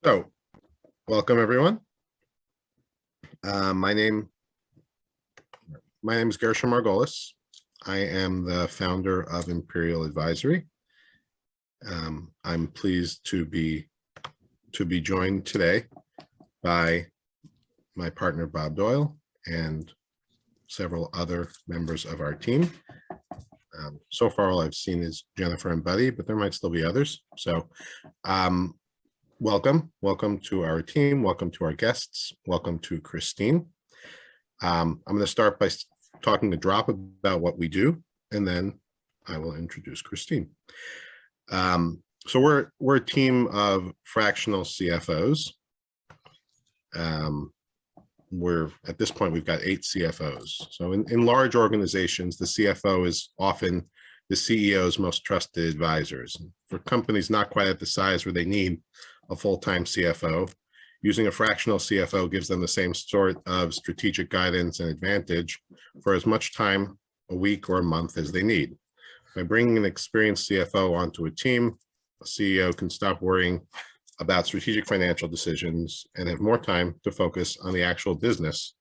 So, welcome everyone. My name is Gershom Margolis. I am the founder of Imperial Advisory. I'm pleased to be joined today by my partner Bob Doyle and several other members of our team. So far, all I've seen is Jennifer and Buddy, but there might still be others. So, welcome to our team. Welcome to our guests. Welcome to Christine. I'm going to start by talking a drop about what we do, and then I will introduce Christine. So we're a team of fractional CFOs. At this point, we've got 8 CFOs. So in large organizations, the CFO is often the CEO's most trusted advisors. For companies not quite at the size where they need a full-time CFO, using a fractional CFO gives them the same sort of strategic guidance and advantage for as much time a week or a month as they need. By bringing an experienced CFO onto a team, a CEO can stop worrying about strategic financial decisions and have more time to focus on the actual business,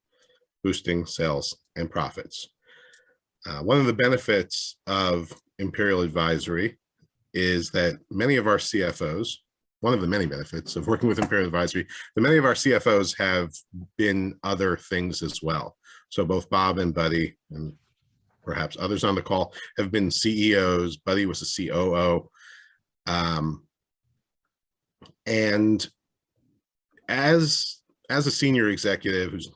boosting sales and profits. One of the benefits of Imperial Advisory is that many of our CFOs, one of the many benefits of working with Imperial Advisory, that many of our CFOs have been other things as well. So both Bob and Buddy, and perhaps others on the call, have been CEOs. Buddy was a COO. And as a senior executive, who's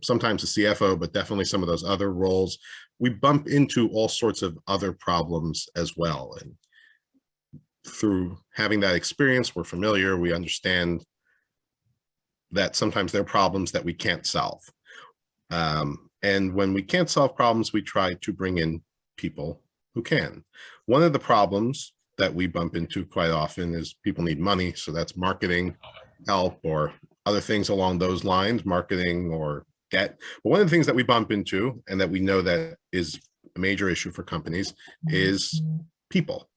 sometimes a CFO, but definitely some of those other roles, we bump into all sorts of other problems as well. And through having that experience, we're familiar, we understand that sometimes there are problems that we can't solve. And when we can't solve problems, we try to bring in people who can. One of the problems that we bump into quite often is people need money. So that's marketing help or other things along those lines, marketing or debt. But one of the things that we bump into and that we know that is a major issue for companies is people.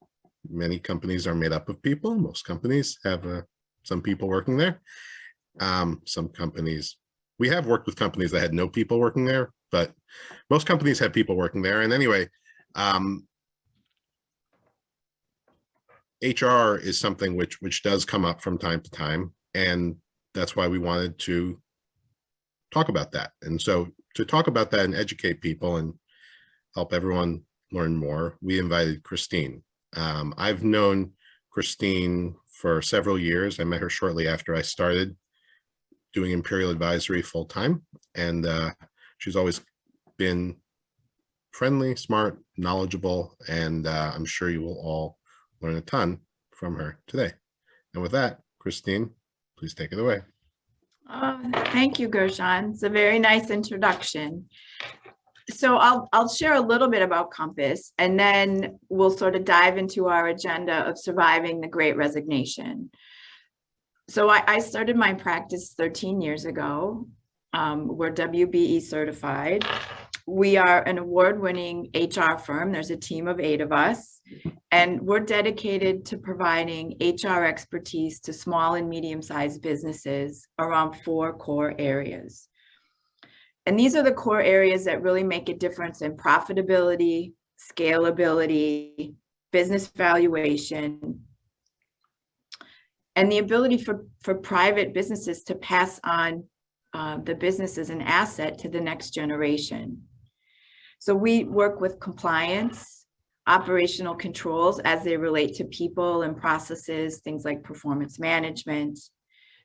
Many companies are made up of people. Most companies have some people working there. Some companies, we have worked with companies that had no people working there, but most companies had people working there. And anyway, HR is something which does come up from time to time, and that's why we wanted to talk about that. And so to talk about that and educate people and help everyone learn more, we invited Christine. I've known Christine for several years. I met her shortly after I started doing Imperial Advisory full-time, and she's always been friendly, smart, knowledgeable, and I'm sure you will all learn a ton from her today. And with that, Christine, please take it away. Thank you, Gershon. It's a very nice introduction. So I'll share a little bit about Compass, and then we'll sort of dive into our agenda of surviving the Great Resignation. So I started my practice 13 years ago. We're WBE certified. We are an award-winning HR firm. There's a team of 8 of us, and we're dedicated to providing HR expertise to small and medium-sized businesses around 4 core areas. And these are the core areas that really make a difference in profitability, scalability, business valuation, and the ability for private businesses to pass on the business as an asset to the next generation. So we work with compliance, operational controls as they relate to people and processes, things like performance management,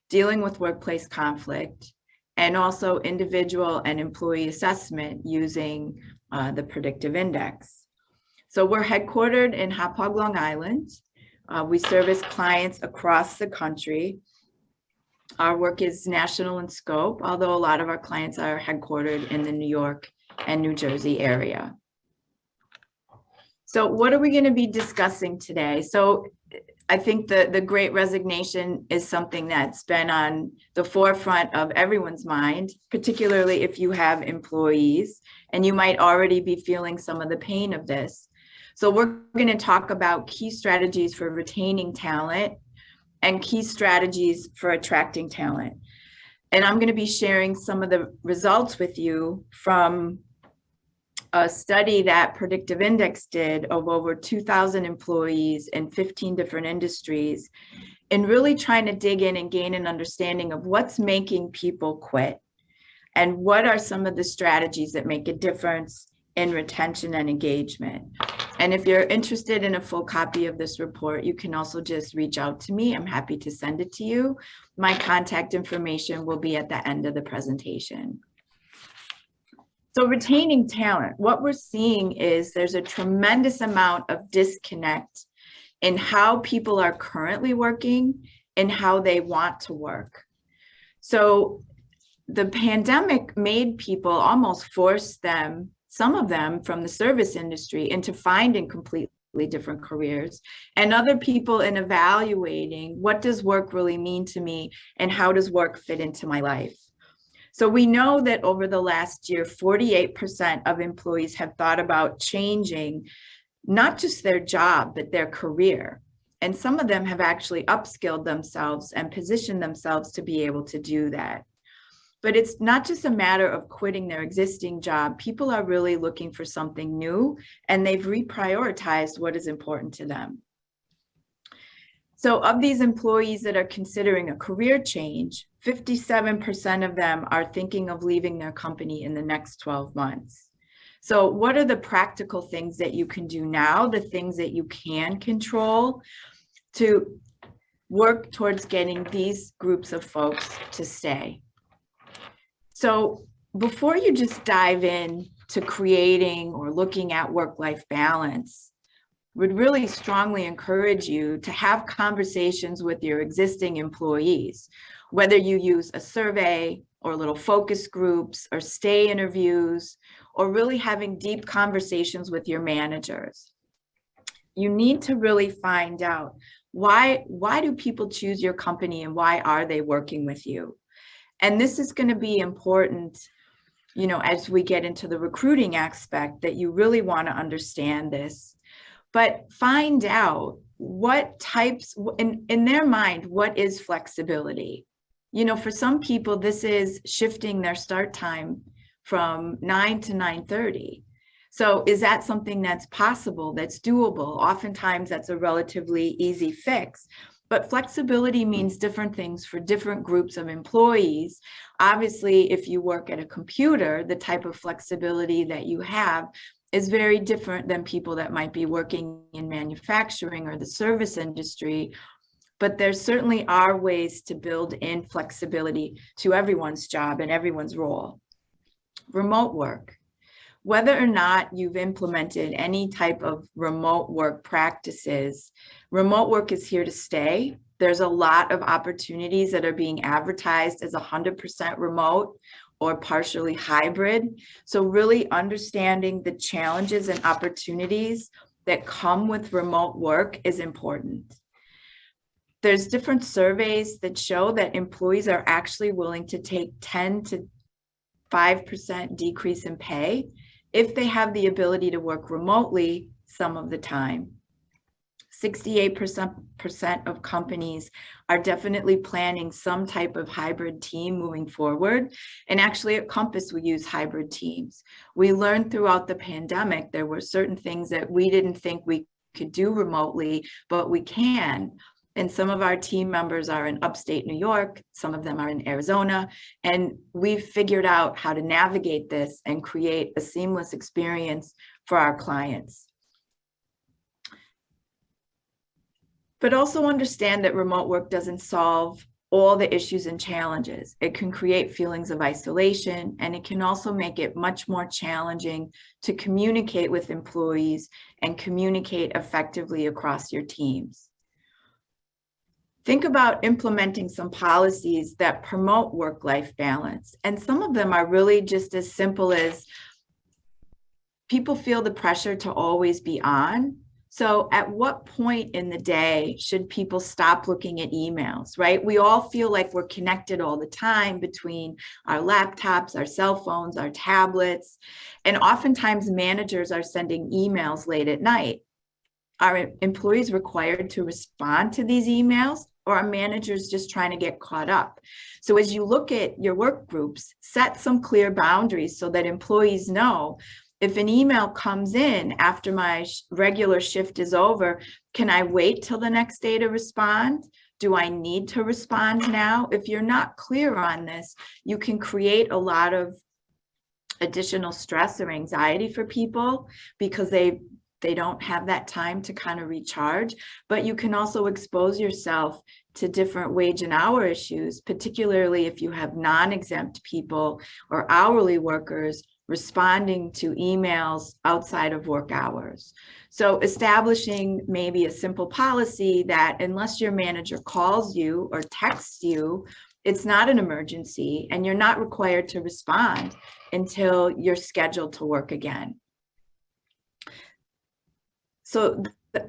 dealing with workplace conflict, and also individual and employee assessment using the predictive index. So we're headquartered in Hauppauge, Long Island. We service clients across the country. Our work is national in scope, although a lot of our clients are headquartered in the New York and New Jersey area. So what are we going to be discussing today? So I think the Great Resignation is something that's been on the forefront of everyone's mind, particularly if you have employees, and you might already be feeling some of the pain of this. So we're going to talk about key strategies for retaining talent, and key strategies for attracting talent. And I'm going to be sharing some of the results with you from a study that Predictive Index did of over 2,000 employees in 15 different industries, and really trying to dig in and gain an understanding of what's making people quit and what are some of the strategies that make a difference in retention and engagement. And if you're interested in a full copy of this report, you can also just reach out to me. I'm happy to send it to you. My contact information will be at the end of the presentation. So retaining talent, what we're seeing is there's a tremendous amount of disconnect in how people are currently working and how they want to work. So the pandemic made people, almost forced them, some of them from the service industry, into finding completely different careers, and other people in evaluating what does work really mean to me and how does work fit into my life. So we know that over the last year, 48% of employees have thought about changing not just their job, but their career. And some of them have actually upskilled themselves and positioned themselves to be able to do that. But it's not just a matter of quitting their existing job. People are really looking for something new, and they've reprioritized what is important to them. So of these employees that are considering a career change, 57% of them are thinking of leaving their company in the next 12 months. So what are the practical things that you can do now, the things that you can control to work towards getting these groups of folks to stay? So before you just dive in to creating or looking at work-life balance, would really strongly encourage you to have conversations with your existing employees, whether you use a survey or little focus groups or stay interviews, or really having deep conversations with your managers. You need to really find out why do people choose your company and why are they working with you? And this is going to be important, you know, as we get into the recruiting aspect, that you really want to understand this. But find out what types, in their mind, what is flexibility? You know, for some people, this is shifting their start time from 9 to 9:30. So is that something that's possible, that's doable? Oftentimes that's a relatively easy fix. But flexibility means different things for different groups of employees. Obviously, if you work at a computer, the type of flexibility that you have is very different than people that might be working in manufacturing or the service industry. But there certainly are ways to build in flexibility to everyone's job and everyone's role. Remote work. Whether or not you've implemented any type of remote work practices, remote work is here to stay. There's a lot of opportunities that are being advertised as 100% remote or partially hybrid. So really understanding the challenges and opportunities that come with remote work is important. There's different surveys that show that employees are actually willing to take 10 to 5% decrease in pay if they have the ability to work remotely some of the time. 68% of companies are definitely planning some type of hybrid team moving forward. And actually at Compass, we use hybrid teams. We learned throughout the pandemic, there were certain things that we didn't think we could do remotely, but we can. And some of our team members are in upstate New York, some of them are in Arizona, and we've figured out how to navigate this and create a seamless experience for our clients. But also understand that remote work doesn't solve all the issues and challenges. It can create feelings of isolation, and it can also make it much more challenging to communicate with employees and communicate effectively across your teams. Think about implementing some policies that promote work-life balance. And some of them are really just as simple as people feel the pressure to always be on. So at what point in the day should people stop looking at emails, right? We all feel like we're connected all the time between our laptops, our cell phones, our tablets, and oftentimes managers are sending emails late at night. Are employees required to respond to these emails, or a manager's just trying to get caught up. So as you look at your work groups, set some clear boundaries so that employees know if an email comes in after my regular shift is over, can I wait till the next day to respond? Do I need to respond now? If you're not clear on this, you can create a lot of additional stress or anxiety for people because they don't have that time to kind of recharge. But you can also expose yourself to different wage and hour issues, particularly if you have non-exempt people or hourly workers responding to emails outside of work hours. So establishing maybe a simple policy that unless your manager calls you or texts you, it's not an emergency and you're not required to respond until you're scheduled to work again. So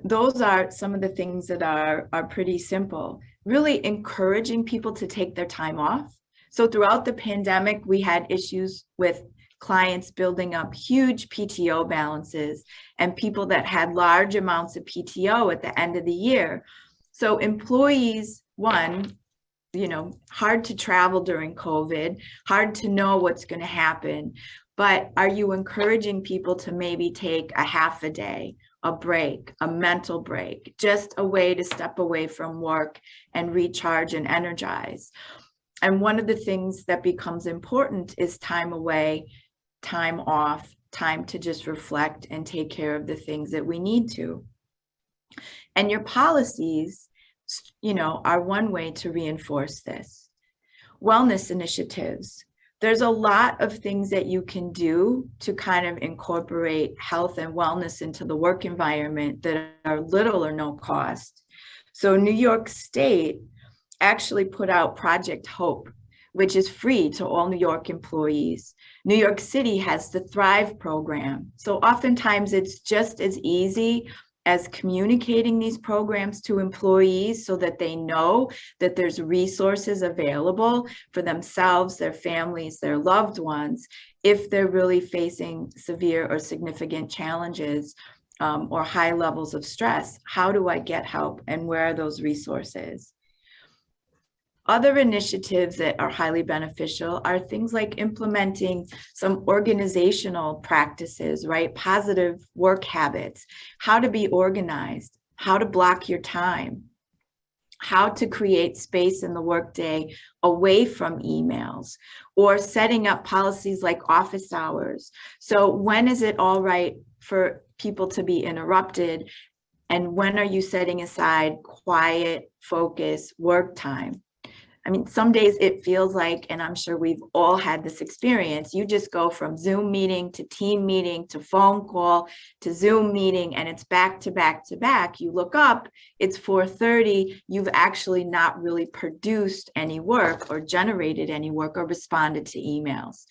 those are some of the things that are pretty simple. Really encouraging people to take their time off. So throughout the pandemic, we had issues with clients building up huge PTO balances and people that had large amounts of PTO at the end of the year. So employees, one, hard to travel during COVID, hard to know what's going to happen, but are you encouraging people to maybe take a half a day, a break, a mental break, just a way to step away from work and recharge and energize? And one of the things that becomes important is time away, time off, time to just reflect and take care of the things that we need to. And your policies, are one way to reinforce this. Wellness initiatives. There's a lot of things that you can do to kind of incorporate health and wellness into the work environment that are little or no cost. So New York State actually put out Project Hope, which is free to all New York employees. New York City has the Thrive program. So oftentimes it's just as easy as communicating these programs to employees so that they know that there's resources available for themselves, their families, their loved ones, if they're really facing severe or significant challenges or high levels of stress. How do I get help and where are those resources? Other initiatives that are highly beneficial are things like implementing some organizational practices, right? Positive work habits, how to be organized, how to block your time, how to create space in the workday away from emails, or setting up policies like office hours. So when is it all right for people to be interrupted? And when are you setting aside quiet, focus, work time? I mean, some days it feels like, and I'm sure we've all had this experience, you just go from Zoom meeting to team meeting to phone call to Zoom meeting, and it's back to back to back. You look up, it's 4:30, you've actually not really produced any work or generated any work or responded to emails.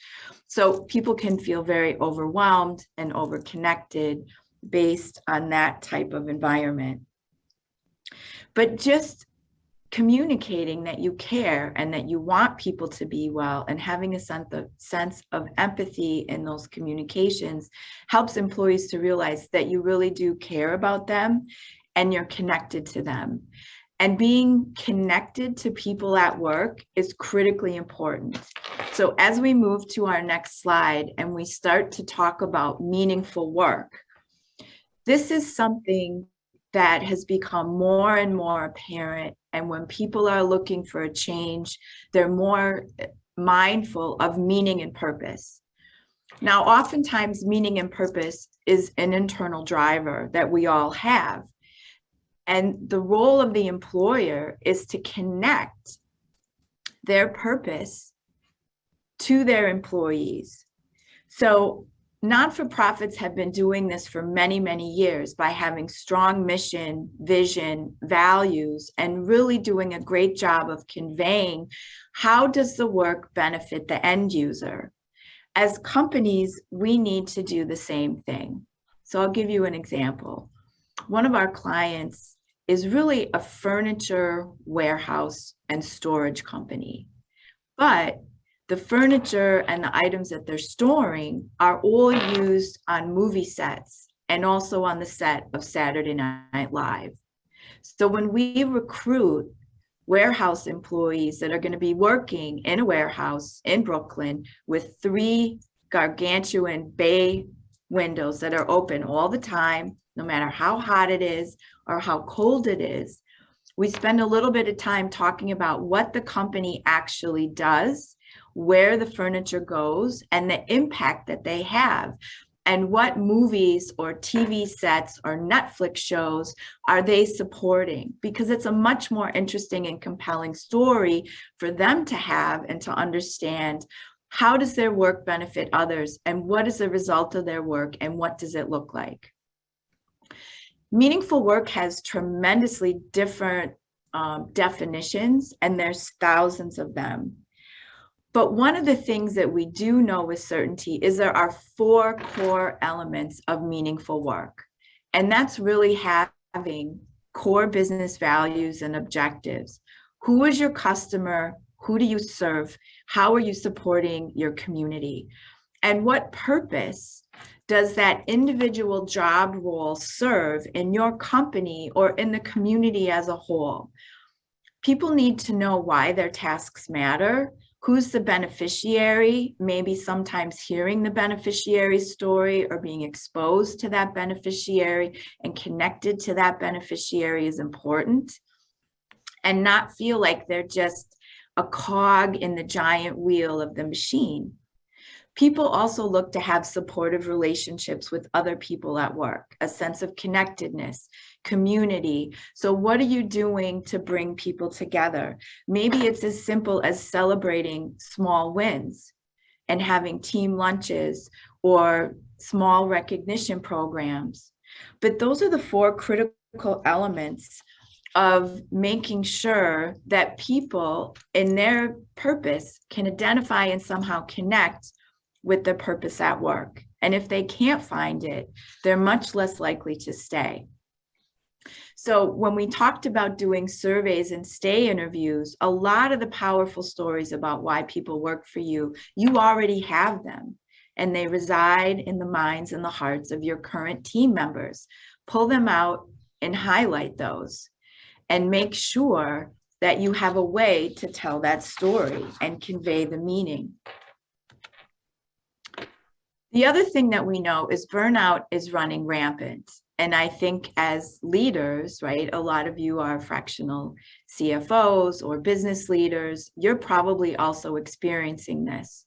So people can feel very overwhelmed and overconnected based on that type of environment. But just communicating that you care and that you want people to be well and having a sense of empathy in those communications helps employees to realize that you really do care about them and you're connected to them. And being connected to people at work is critically important. So as we move to our next slide and we start to talk about meaningful work, this is something that has become more and more apparent. And when people are looking for a change, they're more mindful of meaning and purpose. Now, oftentimes meaning and purpose is an internal driver that we all have. And the role of the employer is to connect their purpose to their employees. So not-for-profits have been doing this for many, many years by having strong mission, vision, values, and really doing a great job of conveying how does the work benefit the end user. As companies, we need to do the same thing. So I'll give you an example. One of our clients is really a furniture warehouse and storage company, but the furniture and the items that they're storing are all used on movie sets and also on the set of Saturday Night Live. So when we recruit warehouse employees that are going to be working in a warehouse in Brooklyn with 3 gargantuan bay windows that are open all the time, no matter how hot it is or how cold it is. We spend a little bit of time talking about what the company actually does, where the furniture goes, and the impact that they have. And what movies or TV sets or Netflix shows are they supporting? Because it's a much more interesting and compelling story for them to have and to understand how does their work benefit others and what is the result of their work and what does it look like? Meaningful work has tremendously different definitions, and there's thousands of them. But one of the things that we do know with certainty is there are 4 core elements of meaningful work. And that's really having core business values and objectives. Who is your customer? Who do you serve? How are you supporting your community? And what purpose does that individual job role serve in your company or in the community as a whole? People need to know why their tasks matter. Who's the beneficiary? Maybe sometimes hearing the beneficiary's story or being exposed to that beneficiary and connected to that beneficiary is important. And not feel like they're just a cog in the giant wheel of the machine. People also look to have supportive relationships with other people at work, a sense of connectedness, community. So what are you doing to bring people together? Maybe it's as simple as celebrating small wins and having team lunches or small recognition programs. But those are the 4 critical elements of making sure that people in their purpose can identify and somehow connect with their purpose at work. And if they can't find it, they're much less likely to stay. So when we talked about doing surveys and stay interviews, a lot of the powerful stories about why people work for you, you already have them, and they reside in the minds and the hearts of your current team members. Pull them out and highlight those, and make sure that you have a way to tell that story and convey the meaning. The other thing that we know is burnout is running rampant. And I think as leaders, right, a lot of you are fractional CFOs or business leaders, you're probably also experiencing this.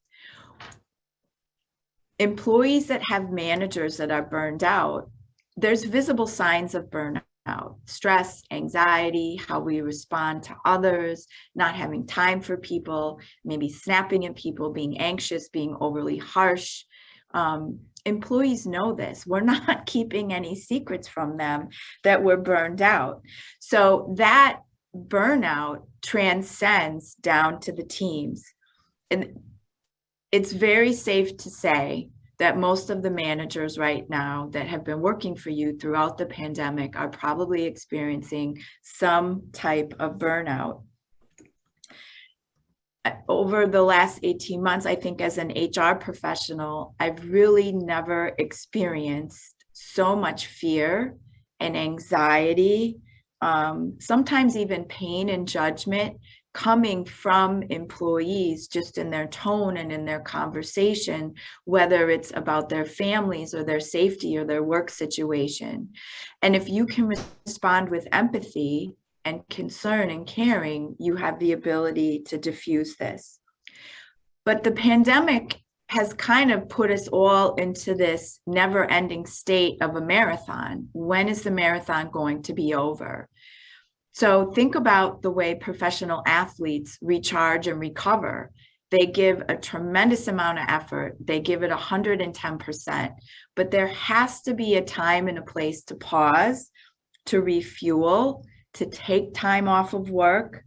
Employees that have managers that are burned out, there's visible signs of burnout, stress, anxiety, how we respond to others, not having time for people, maybe snapping at people, being anxious, being overly harsh. Employees know this. We're not keeping any secrets from them that we're burned out. So that burnout transcends down to the teams. And it's very safe to say that most of the managers right now that have been working for you throughout the pandemic are probably experiencing some type of burnout. Over the last 18 months, I think as an HR professional, I've really never experienced so much fear and anxiety, sometimes even pain and judgment coming from employees just in their tone and in their conversation, whether it's about their families or their safety or their work situation. And if you can respond with empathy and concern and caring, you have the ability to diffuse this. But the pandemic has kind of put us all into this never-ending state of a marathon. When is the marathon going to be over? So think about the way professional athletes recharge and recover. They give a tremendous amount of effort. They give it 110%, but there has to be a time and a place to pause, to refuel, to take time off of work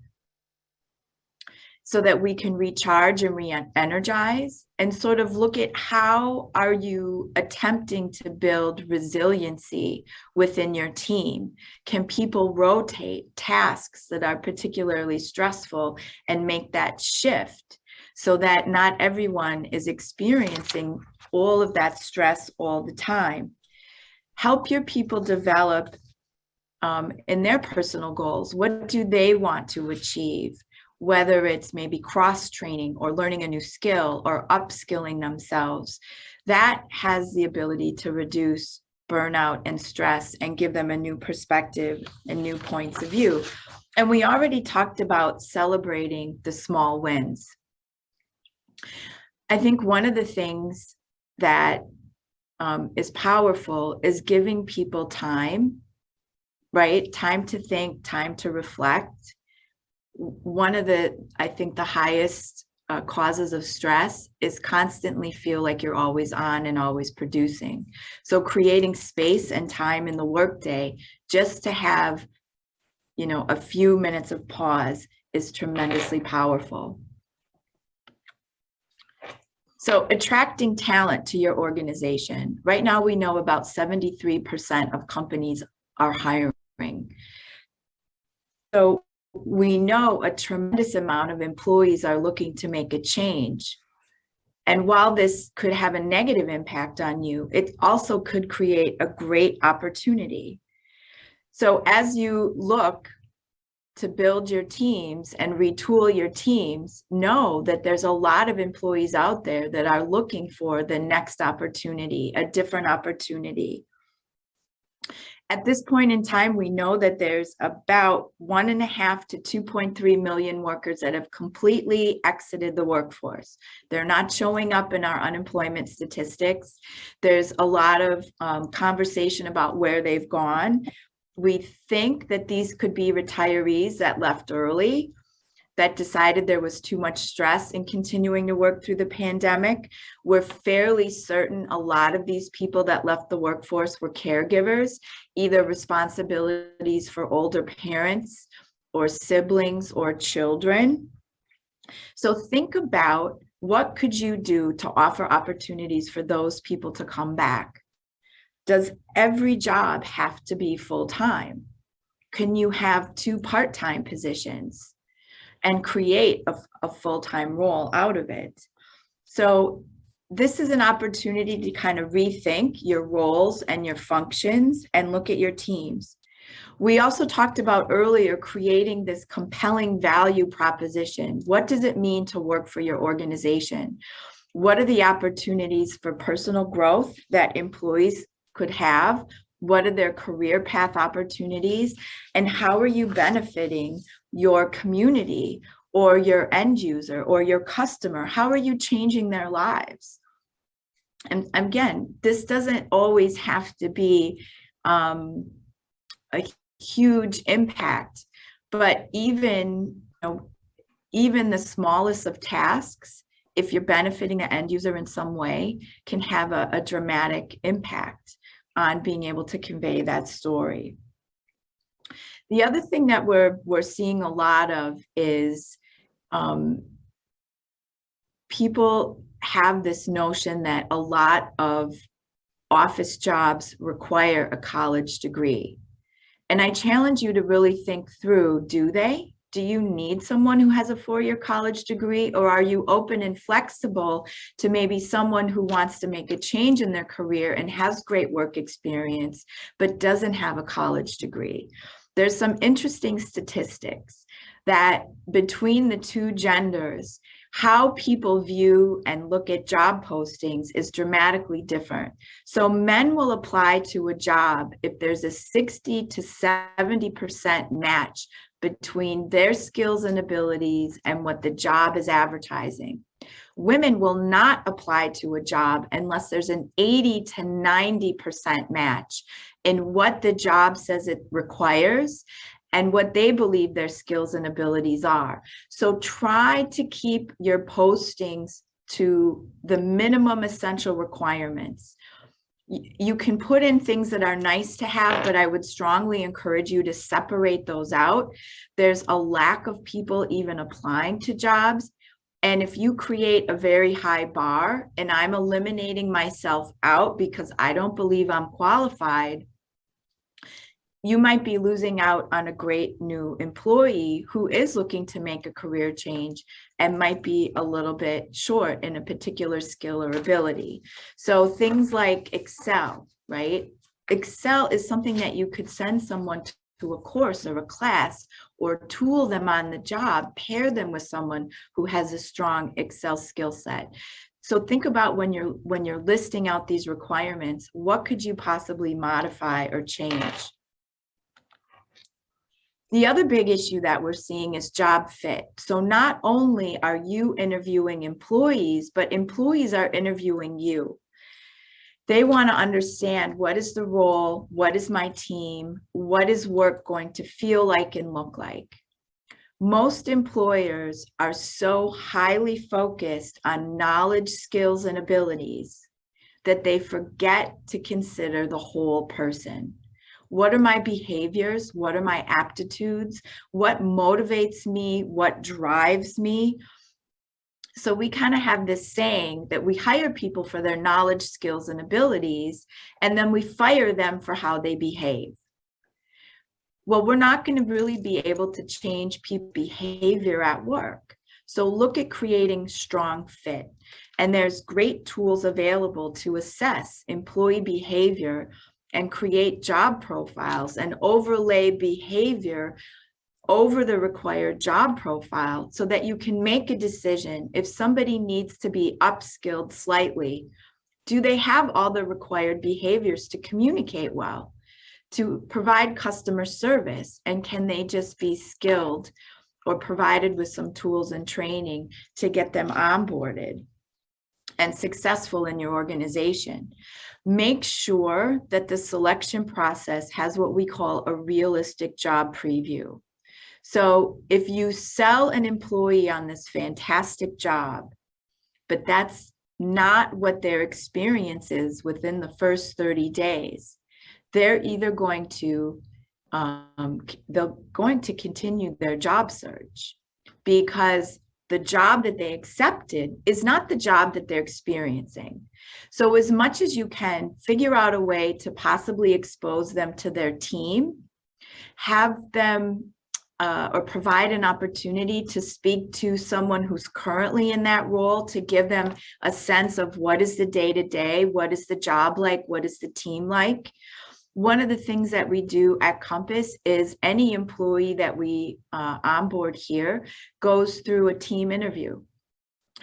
so that we can recharge and re-energize and sort of look at how are you attempting to build resiliency within your team? Can people rotate tasks that are particularly stressful and make that shift so that not everyone is experiencing all of that stress all the time? Help your people develop in their personal goals. What do they want to achieve? Whether it's maybe cross-training or learning a new skill or upskilling themselves, that has the ability to reduce burnout and stress and give them a new perspective and new points of view. And we already talked about celebrating the small wins. I think one of the things that is powerful is giving people time, right? Time to think, time to reflect. One of I think the highest causes of stress is constantly feel like you're always on and always producing. So creating space and time in the workday just to have, a few minutes of pause is tremendously powerful. So attracting talent to your organization. Right now, we know about 73% of companies are hiring. So we know a tremendous amount of employees are looking to make a change. And while this could have a negative impact on you, it also could create a great opportunity. So as you look to build your teams and retool your teams, know that there's a lot of employees out there that are looking for the next opportunity, a different opportunity. At this point in time, we know that there's about 1.5 to 2.3 million workers that have completely exited the workforce. They're not showing up in our unemployment statistics. There's a lot of conversation about where they've gone. We think that these could be retirees that left early, that decided there was too much stress in continuing to work through the pandemic. We're fairly certain a lot of these people that left the workforce were caregivers, either responsibilities for older parents or siblings or children. So think about what could you do to offer opportunities for those people to come back? Does every job have to be full-time? Can you have 2 part-time positions and create a full-time role out of it? So this is an opportunity to kind of rethink your roles and your functions and look at your teams. We also talked about earlier creating this compelling value proposition. What does it mean to work for your organization? What are the opportunities for personal growth that employees could have? What are their career path opportunities? And how are you benefiting your community or your end user or your customer? How are you changing their lives? And again, this doesn't always have to be a huge impact, but even the smallest of tasks, if you're benefiting the end user in some way, can have a dramatic impact on being able to convey that story. The other thing that we're seeing a lot of is people have this notion that a lot of office jobs require a college degree. And I challenge you to really think through, do they? Do you need someone who has a 4-year college degree, or are you open and flexible to maybe someone who wants to make a change in their career and has great work experience, but doesn't have a college degree? There's some interesting statistics that between the 2 genders, how people view and look at job postings is dramatically different. So men will apply to a job if there's a 60 to 70% match between their skills and abilities and what the job is advertising. Women will not apply to a job unless there's an 80 to 90% match in what the job says it requires and what they believe their skills and abilities are. So try to keep your postings to the minimum essential requirements. You can put in things that are nice to have, but I would strongly encourage you to separate those out. There's a lack of people even applying to jobs. And if you create a very high bar and I'm eliminating myself out because I don't believe I'm qualified, you might be losing out on a great new employee who is looking to make a career change and might be a little bit short in a particular skill or ability. So things like Excel, right? Excel is something that you could send someone to a course or a class, or tool them on the job, pair them with someone who has a strong Excel skill set. So think about when you're listing out these requirements, what could you possibly modify or change? The other big issue that we're seeing is job fit. So not only are you interviewing employees, but employees are interviewing you. They want to understand, what is the role? What is my team? What is work going to feel like and look like? Most employers are so highly focused on knowledge, skills, and abilities that they forget to consider the whole person. What are my behaviors? What are my aptitudes? What motivates me? What drives me? So we kind of have this saying that we hire people for their knowledge, skills, and abilities, and then we fire them for how they behave. Well, we're not going to really be able to change people's behavior at work. So look at creating strong fit. And there's great tools available to assess employee behavior and create job profiles and overlay behavior over the required job profile so that you can make a decision. If somebody needs to be upskilled slightly, do they have all the required behaviors to communicate well, to provide customer service, and can they just be skilled or provided with some tools and training to get them onboarded and successful in your organization? Make sure that the selection process has what we call a realistic job preview. So if you sell an employee on this fantastic job, but that's not what their experience is within the first 30 days, they're either going to continue their job search, because the job that they accepted is not the job that they're experiencing. So as much as you can, figure out a way to possibly expose them to their team, have them or provide an opportunity to speak to someone who's currently in that role to give them a sense of what is the day-to-day, what is the job like, what is the team like. One of the things that we do at Compass is any employee that we onboard here goes through a team interview.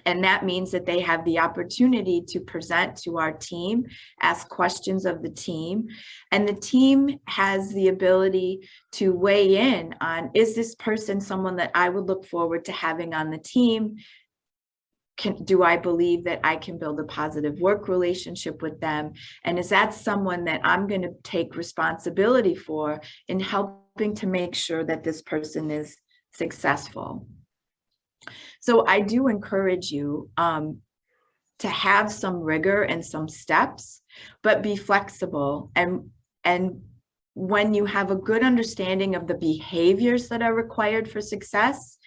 And that means that they have the opportunity to present to our team, ask questions of the team, and the team has the ability to weigh in on, is this person someone that I would look forward to having on the team? Do I believe that I can build a positive work relationship with them? And is that someone that I'm going to take responsibility for in helping to make sure that this person is successful? So I do encourage you to have some rigor and some steps, but be flexible. And when you have a good understanding of the behaviors that are required for success,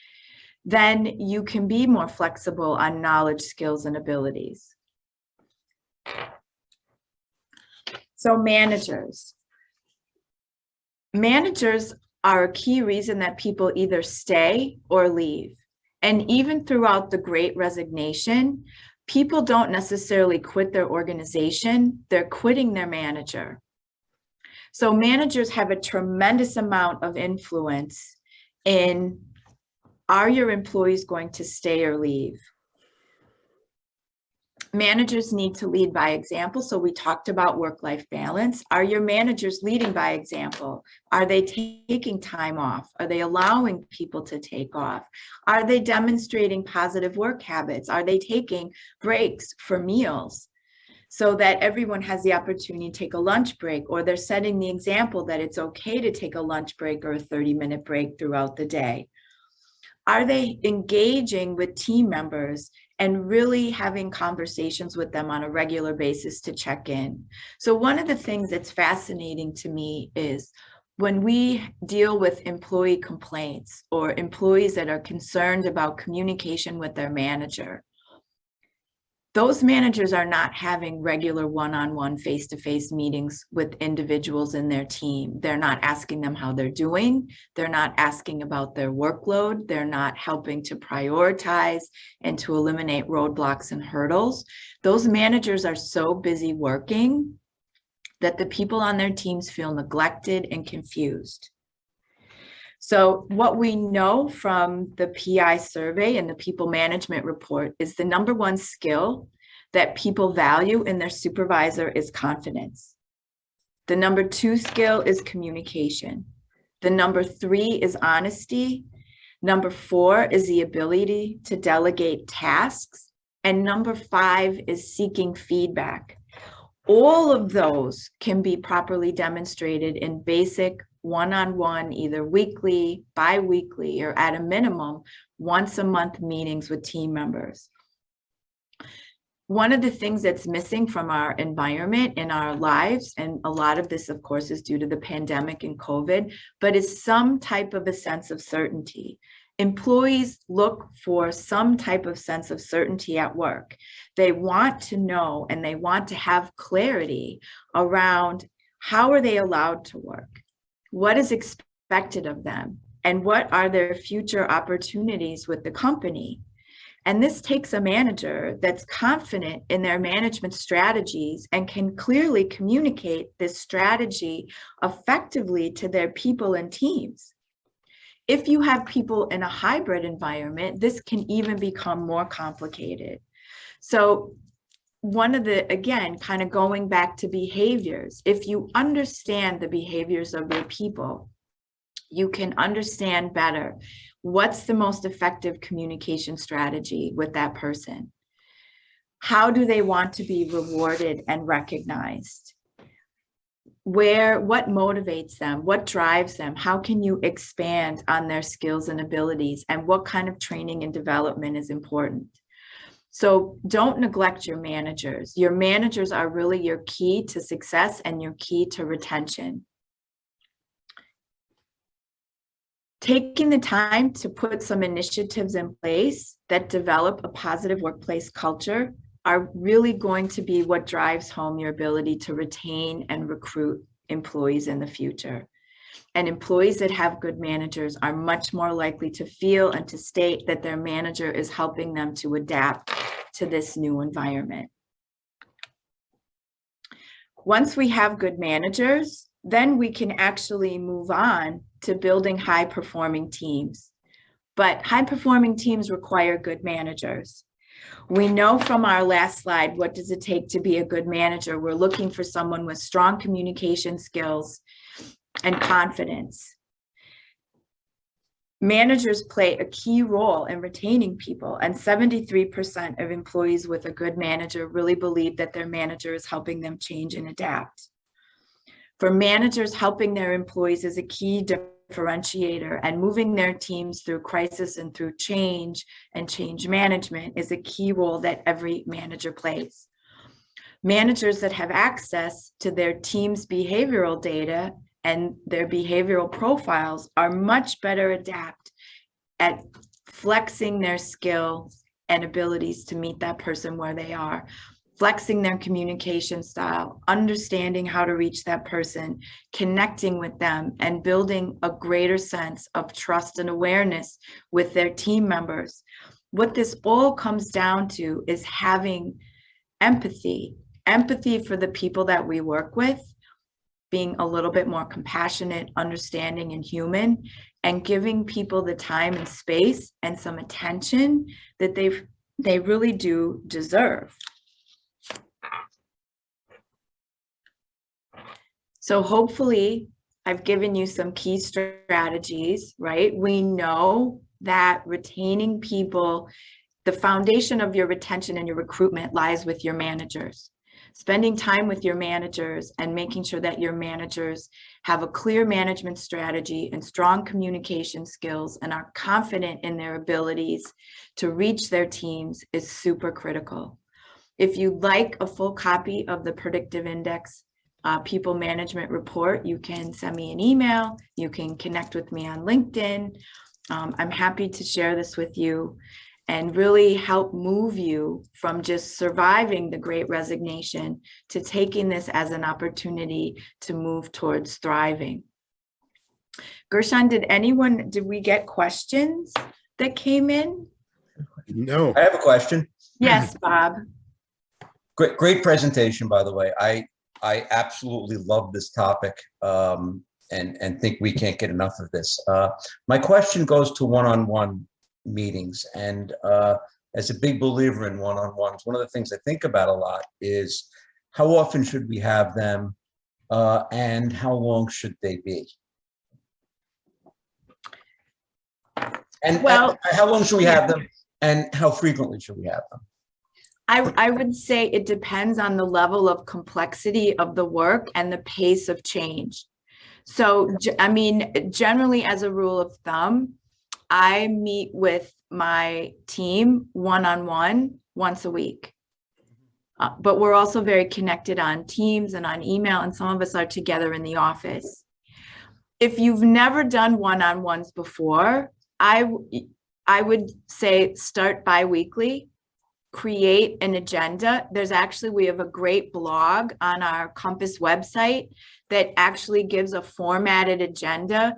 then you can be more flexible on knowledge, skills, and abilities. So managers are a key reason that people either stay or leave. And even throughout the Great Resignation, people don't necessarily quit their organization, they're quitting their manager. So managers have a tremendous amount of influence in, are your employees going to stay or leave? Managers need to lead by example. So we talked about work-life balance. Are your managers leading by example? Are they taking time off? Are they allowing people to take off? Are they demonstrating positive work habits? Are they taking breaks for meals so that everyone has the opportunity to take a lunch break, or they're setting the example that it's okay to take a lunch break or a 30-minute break throughout the day? Are they engaging with team members and really having conversations with them on a regular basis to check in? So one of the things that's fascinating to me is when we deal with employee complaints or employees that are concerned about communication with their manager, those managers are not having regular one-on-one face-to-face meetings with individuals in their team. They're not asking them how they're doing. They're not asking about their workload. They're not helping to prioritize and to eliminate roadblocks and hurdles. Those managers are so busy working that the people on their teams feel neglected and confused. So what we know from the PI survey and the people management report is the number one skill that people value in their supervisor is confidence. The number two skill is communication. The number three is honesty. Number four is the ability to delegate tasks. And number five is seeking feedback. All of those can be properly demonstrated in basic one-on-one, either weekly, bi-weekly, or at a minimum, once a month meetings with team members. One of the things that's missing from our environment in our lives, and a lot of this, of course, is due to the pandemic and COVID, but is some type of a sense of certainty. Employees look for some type of sense of certainty at work. They want to know and they want to have clarity around how are they allowed to work? What is expected of them? And what are their future opportunities with the company? And this takes a manager that's confident in their management strategies and can clearly communicate this strategy effectively to their people and teams. If you have people in a hybrid environment, this can even become more complicated. So one of the, again, kind of going back to behaviors, if you understand the behaviors of your people, you can understand better what's the most effective communication strategy with that person. How do they want to be rewarded and recognized? What motivates them? What drives them? How can you expand on their skills and abilities? And what kind of training and development is important? So don't neglect your managers. Your managers are really your key to success and your key to retention. Taking the time to put some initiatives in place that develop a positive workplace culture are really going to be what drives home your ability to retain and recruit employees in the future. And employees that have good managers are much more likely to feel and to state that their manager is helping them to adapt to this new environment. Once we have good managers, then we can actually move on to building high-performing teams. But high-performing teams require good managers. We know from our last slide, what does it take to be a good manager? We're looking for someone with strong communication skills and confidence. Managers play a key role in retaining people, and 73% of employees with a good manager really believe that their manager is helping them change and adapt. For managers, helping their employees is a key differentiator, and moving their teams through crisis and through change and change management is a key role that every manager plays. Managers that have access to their team's behavioral data and their behavioral profiles are much better adept at flexing their skills and abilities to meet that person where they are, flexing their communication style, understanding how to reach that person, connecting with them, and building a greater sense of trust and awareness with their team members. What this all comes down to is having empathy for the people that we work with, being a little bit more compassionate, understanding, and human, and giving people the time and space and some attention that they really do deserve. So hopefully I've given you some key strategies, right? We know that retaining people, the foundation of your retention and your recruitment lies with your managers. Spending time with your managers and making sure that your managers have a clear management strategy and strong communication skills and are confident in their abilities to reach their teams is super critical. If you'd like a full copy of the Predictive Index People Management Report, you can send me an email, you can connect with me on LinkedIn. I'm happy to share this with you and really help move you from just surviving the Great Resignation to taking this as an opportunity to move towards thriving. Gershon, did we get questions that came in? No. I have a question. Yes, Bob. Great presentation, by the way. I absolutely love this topic. and think we can't get enough of this. My question goes to one-on-one meetings, and as a big believer in one-on-ones, one of the things I think about a lot is how often should we have them, and how long should they be? And how long should we have them, and how frequently should we have them? I would say it depends on the level of complexity of the work and the pace of change. So, I mean, generally as a rule of thumb, I meet with my team one-on-one once a week. But we're also very connected on Teams and on email, and some of us are together in the office. If you've never done one-on-ones before, I would say start bi-weekly, create an agenda. We have a great blog on our Compass website that actually gives a formatted agenda,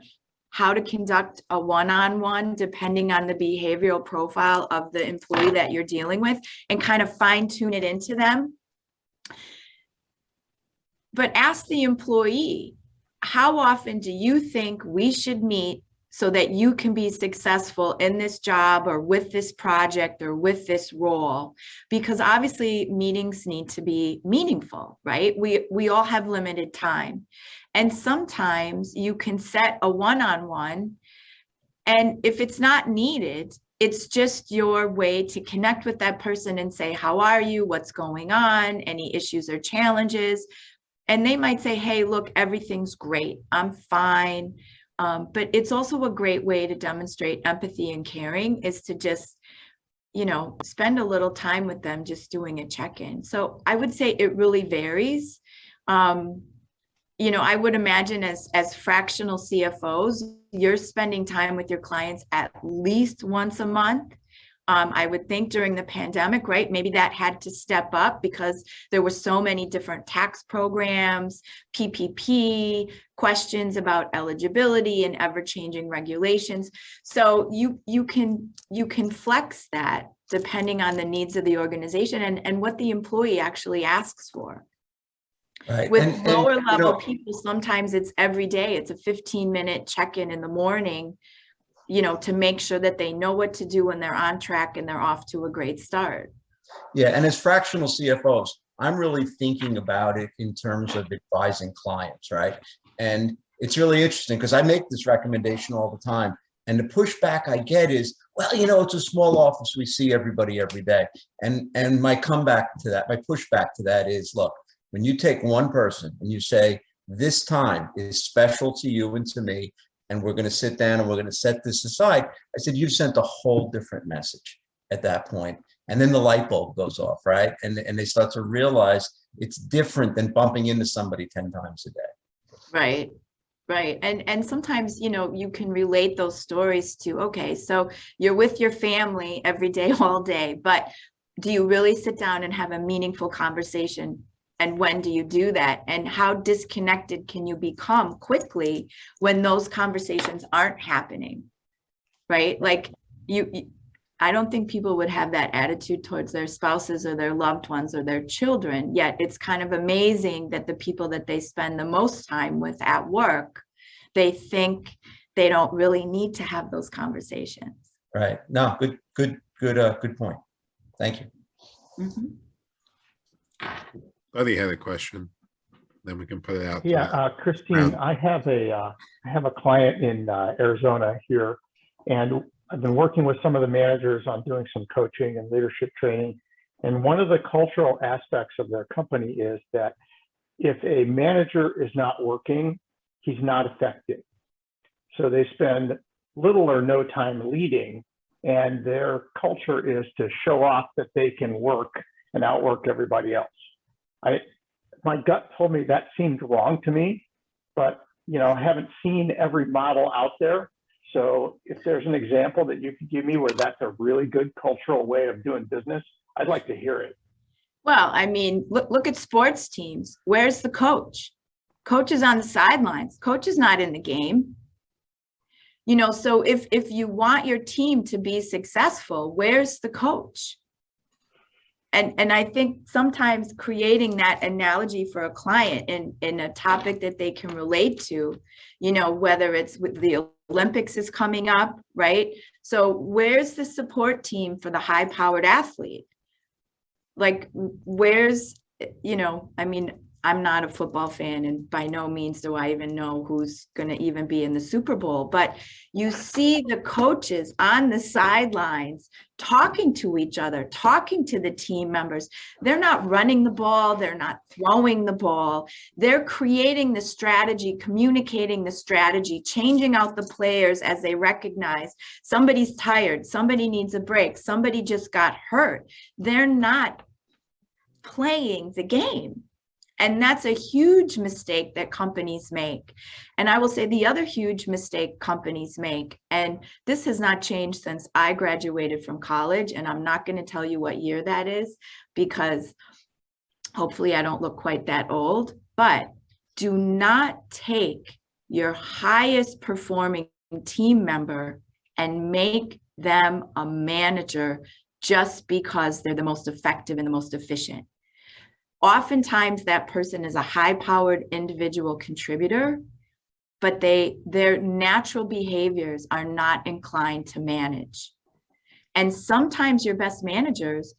how to conduct a one-on-one depending on the behavioral profile of the employee that you're dealing with, and kind of fine tune it into them. But ask the employee, how often do you think we should meet so that you can be successful in this job or with this project or with this role? Because obviously meetings need to be meaningful, right? We all have limited time. And sometimes you can set a one-on-one, and if it's not needed, it's just your way to connect with that person and say, how are you? What's going on? Any issues or challenges? And they might say, hey, look, everything's great. I'm fine. But it's also a great way to demonstrate empathy and caring, is to just, spend a little time with them, just doing a check-in. So I would say it really varies. I would imagine as fractional CFOs, you're spending time with your clients at least once a month. I would think during the pandemic, right? Maybe that had to step up because there were so many different tax programs, PPP, questions about eligibility and ever-changing regulations. So you can flex that depending on the needs of the organization and what the employee actually asks for. Right. With lower level people, sometimes it's every day. It's a 15-minute check-in in the morning, to make sure that they know what to do when they're on track and they're off to a great start. Yeah, and as fractional CFOs, I'm really thinking about it in terms of advising clients, right? And it's really interesting because I make this recommendation all the time. And the pushback I get is, well, it's a small office. We see everybody every day. And my pushback to that is, look, when you take one person and you say, this time is special to you and to me, and we're going to sit down and we're going to set this aside, I said, you've sent a whole different message at that point. And then the light bulb goes off, right? And they start to realize it's different than bumping into somebody 10 times a day. Right. And sometimes, you can relate those stories to, okay, so you're with your family every day, all day, but do you really sit down and have a meaningful conversation? And when do you do that? And how disconnected can you become quickly when those conversations aren't happening, right? Like I don't think people would have that attitude towards their spouses or their loved ones or their children, yet it's kind of amazing that the people that they spend the most time with at work, they think they don't really need to have those conversations. Right. No, good point. Thank you. Mm-hmm. Buddy had a question, then we can put it out. Yeah, Christine, I have a client in Arizona here, and I've been working with some of the managers on doing some coaching and leadership training. And one of the cultural aspects of their company is that if a manager is not working, he's not effective. So they spend little or no time leading, and their culture is to show off that they can work and outwork everybody else. My gut told me that seemed wrong to me, but I haven't seen every model out there. So if there's an example that you could give me where that's a really good cultural way of doing business, I'd like to hear it. Well, I mean, look at sports teams. Where's the coach? Coach is on the sidelines. Coach is not in the game. So if you want your team to be successful, where's the coach? And I think sometimes creating that analogy for a client in a topic that they can relate to, you know, whether it's with the Olympics is coming up, right? So where's the support team for the high-powered athlete? Like, where's, you know, I mean, I'm not a football fan, and by no means do I even know who's going to even be in the Super Bowl, but you see the coaches on the sidelines talking to each other, talking to the team members. They're not running the ball. They're not throwing the ball. They're creating the strategy, communicating the strategy, changing out the players as they recognize somebody's tired, somebody needs a break, somebody just got hurt. They're not playing the game. And that's a huge mistake that companies make. And I will say the other huge mistake companies make, and this has not changed since I graduated from college, and I'm not going to tell you what year that is, because hopefully I don't look quite that old, but do not take your highest performing team member and make them a manager just because they're the most effective and the most efficient. Oftentimes that person is a high-powered individual contributor, but their natural behaviors are not inclined to manage. And sometimes your best managers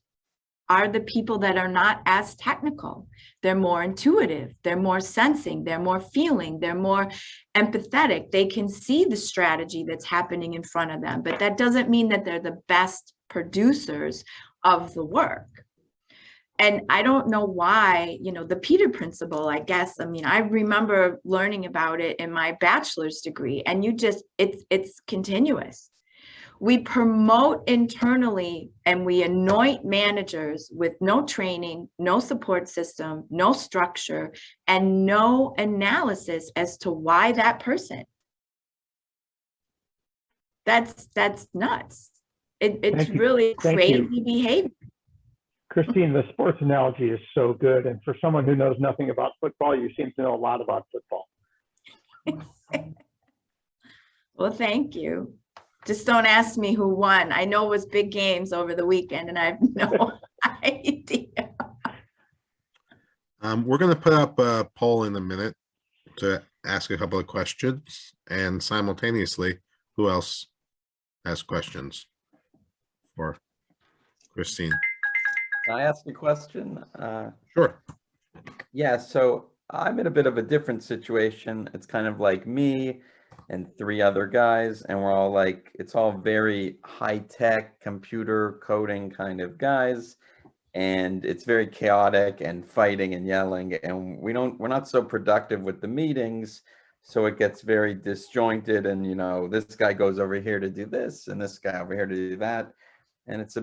are the people that are not as technical. They're more intuitive, they're more sensing, they're more feeling, they're more empathetic. They can see the strategy that's happening in front of them, but that doesn't mean that they're the best producers of the work. And I don't know why, you know, the Peter Principle, I guess, I mean, I remember learning about it in my bachelor's degree, and it's continuous. We promote internally and we anoint managers with no training, no support system, no structure, and no analysis as to why that person. That's nuts. It's really crazy behavior. Christine, the sports analogy is so good. And for someone who knows nothing about football, you seem to know a lot about football. Well, thank you. Just don't ask me who won. I know it was big games over the weekend and I have no idea. We're going to put up a poll in a minute to ask a couple of questions, and simultaneously, who else has questions for Christine? Can I ask a question? Sure. Yeah, so I'm in a bit of a different situation. It's kind of like me and 3 other guys, and we're all like, it's all very high-tech computer coding kind of guys, and it's very chaotic and fighting and yelling, and we're not so productive with the meetings, so it gets very disjointed, and you know, this guy goes over here to do this and this guy over here to do that, and it's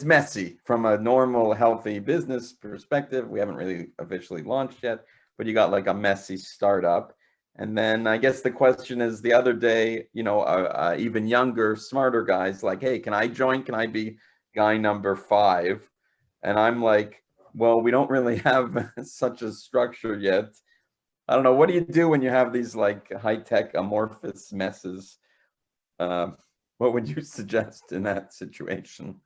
messy from a normal healthy business perspective. We haven't really officially launched yet, but you got like a messy startup. And then I guess the question is, the other day, you know, even younger, smarter guys like, hey, can I join? Can I be guy number 5? And I'm like, well, we don't really have such a structure yet. I don't know. What do you do when you have these like high-tech amorphous messes? What would you suggest in that situation?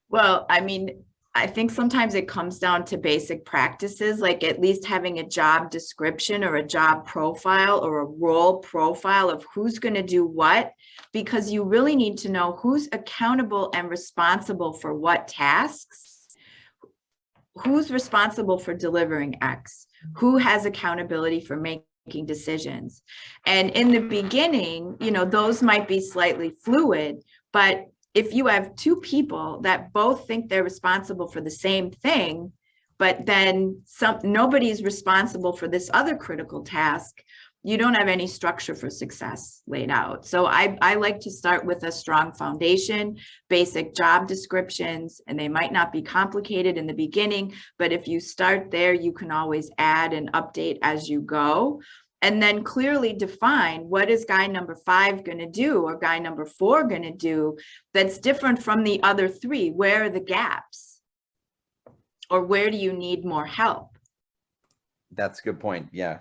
Well, I mean, I think sometimes it comes down to basic practices, like at least having a job description or a job profile or a role profile of who's going to do what, because you really need to know who's accountable and responsible for what tasks, who's responsible for delivering X, who has accountability for making decisions. And in the beginning, you know, those might be slightly fluid, but if you have 2 people that both think they're responsible for the same thing, but then nobody's responsible for this other critical task, you don't have any structure for success laid out. So I like to start with a strong foundation, basic job descriptions, and they might not be complicated in the beginning, but if you start there, you can always add and update as you go. And then clearly define what is guy number 5 going to do or guy number 4 going to do that's different from the other 3. Where are the gaps? Or where do you need more help? That's a good point. Yeah.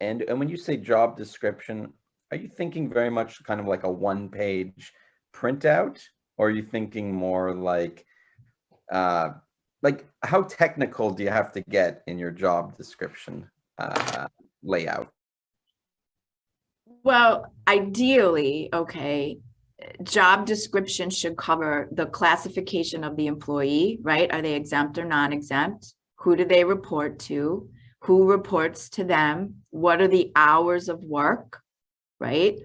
And when you say job description, are you thinking very much kind of like a 1-page printout, Or are you thinking more like how technical do you have to get in your job description layout? Well, ideally, okay, job description should cover the classification of the employee, right? Are they exempt or non-exempt? Who do they report to? Who reports to them? What are the hours of work, right?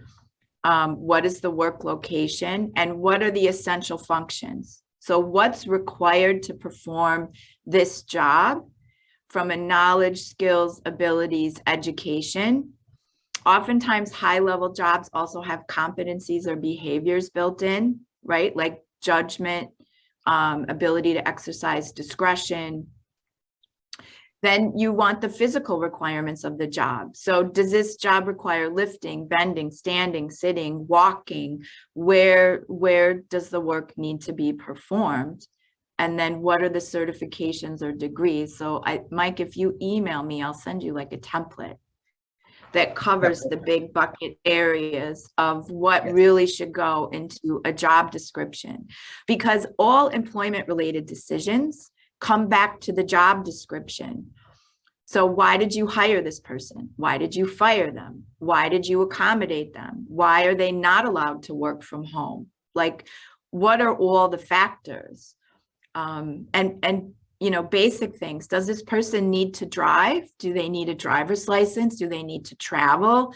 What is the work location? And what are the essential functions? So what's required to perform this job from a knowledge, skills, abilities, education? Oftentimes high-level jobs also have competencies or behaviors built in, right? Like judgment, ability to exercise discretion. Then you want the physical requirements of the job. So does this job require lifting, bending, standing, sitting, walking? Where does the work need to be performed? And then what are the certifications or degrees? So Mike, if you email me, I'll send you like a template that covers the big bucket areas of what really should go into a job description. Because all employment related decisions come back to the job description. So why did you hire this person? Why did you fire them? Why did you accommodate them? Why are they not allowed to work from home? Like, what are all the factors? And you know, basic things. Does this person need to drive? Do they need a driver's license? Do they need to travel?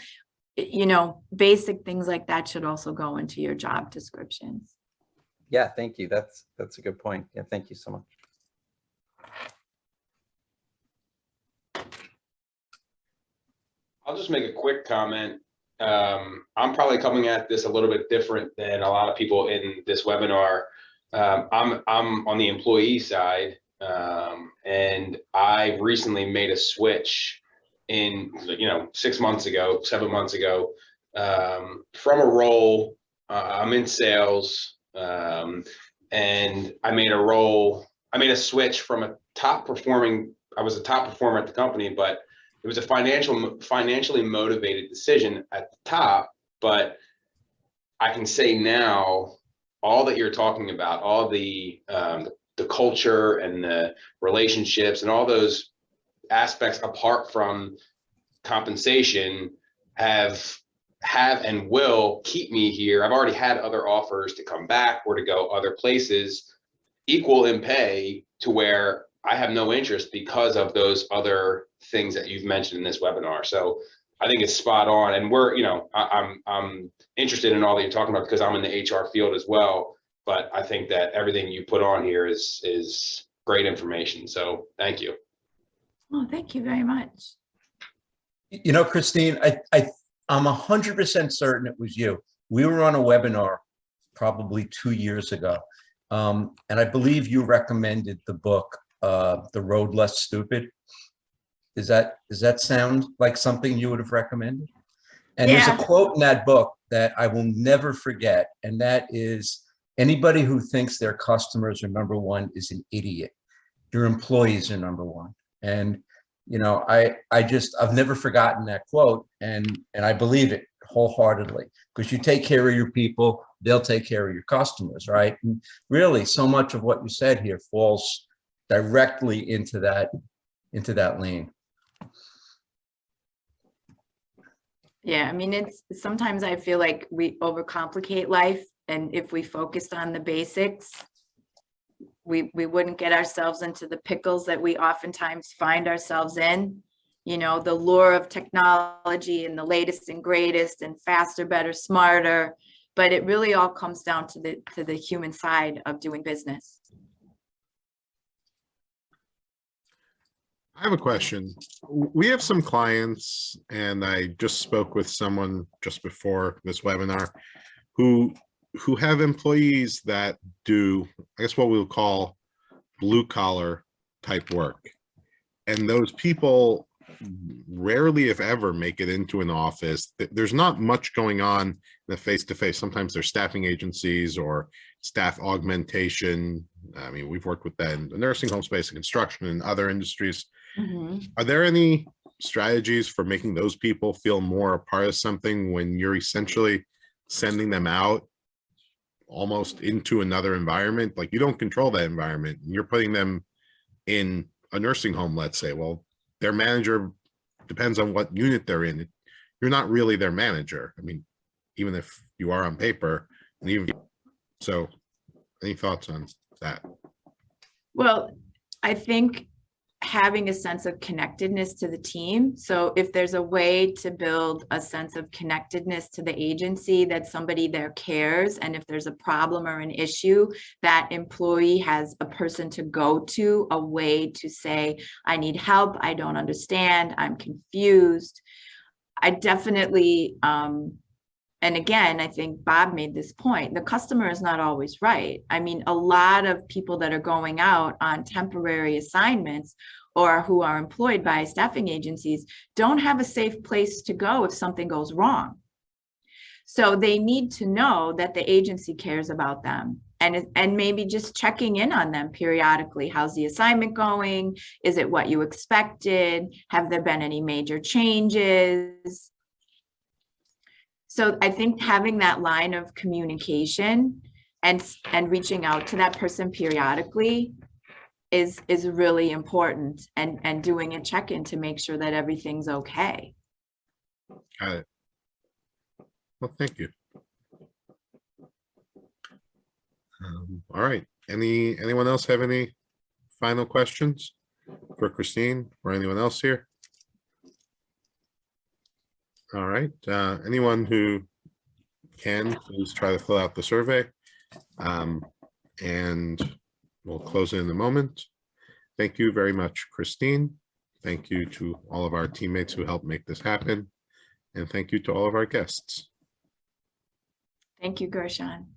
You know, basic things like that should also go into your job descriptions. Yeah, thank you. That's a good point. Yeah, thank you so much. I'll just make a quick comment. I'm probably coming at this a little bit different than a lot of people in this webinar. I'm on the employee side. And I recently made a switch in, 6 months ago, 7 months ago, from a role, I'm in sales, and I made a switch from I was a top performer at the company, but it was a financially motivated decision at the top. But I can say now, all that you're talking about, all the culture and the relationships and all those aspects apart from compensation have and will keep me here. I've already had other offers to come back or to go other places equal in pay to where I have no interest because of those other things that you've mentioned in this webinar. So I think it's spot on. And I'm interested in all that you're talking about because I'm in the HR field as well. But I think that everything you put on here is great information. So thank you. Oh, thank you very much. You know, Christine, I'm 100% certain it was you. We were on a webinar probably 2 years ago. And I believe you recommended the book, The Road Less Stupid. Does that sound like something you would have recommended? And Yeah. There's a quote in that book that I will never forget. And that is, anybody who thinks their customers are number one is an idiot. Your employees are number one. And, you know, I've never forgotten that quote, and I believe it wholeheartedly, because you take care of your people, they'll take care of your customers, right? And really, so much of what you said here falls directly into that lane. Yeah, I mean, sometimes I feel like we overcomplicate life, and if we focused on the basics, we wouldn't get ourselves into the pickles that we oftentimes find ourselves in. You know, the lure of technology and the latest and greatest and faster, better, smarter, but it really all comes down to the human side of doing business. I have a question. We have some clients, and I just spoke with someone just before this webinar who have employees that do, I guess, what we'll call blue collar type work. And those people rarely, if ever, make it into an office. There's not much going on in the face-to-face. Sometimes there's staffing agencies or staff augmentation. I mean, we've worked with that in the nursing home space and construction and other industries. Mm-hmm. Are there any strategies for making those people feel more a part of something when you're essentially sending them out almost into another environment. Like, you don't control that environment, and you're putting them in a nursing home, let's say. Well, their manager depends on what unit they're in. You're not really their manager. I mean, even if you are on paper, and even so, any thoughts on that? Well, I think having a sense of connectedness to the team. So if there's a way to build a sense of connectedness to the agency, that somebody there cares, and if there's a problem or an issue, that employee has a person to go to, a way to say, I need help, I don't understand, I'm confused. I definitely, and again, I think Bob made this point, the customer is not always right. I mean, a lot of people that are going out on temporary assignments or who are employed by staffing agencies don't have a safe place to go if something goes wrong. So they need to know that the agency cares about them, and maybe just checking in on them periodically. How's the assignment going? Is it what you expected? Have there been any major changes? So I think having that line of communication and reaching out to that person periodically is really important, and doing a check-in to make sure that everything's okay. Got it. Well, thank you. All right. Anyone else have any final questions for Christine or anyone else here? All right. Anyone who can, please try to fill out the survey. And we'll close it in a moment. Thank you very much, Christine. Thank you to all of our teammates who helped make this happen. And thank you to all of our guests. Thank you, Gershon.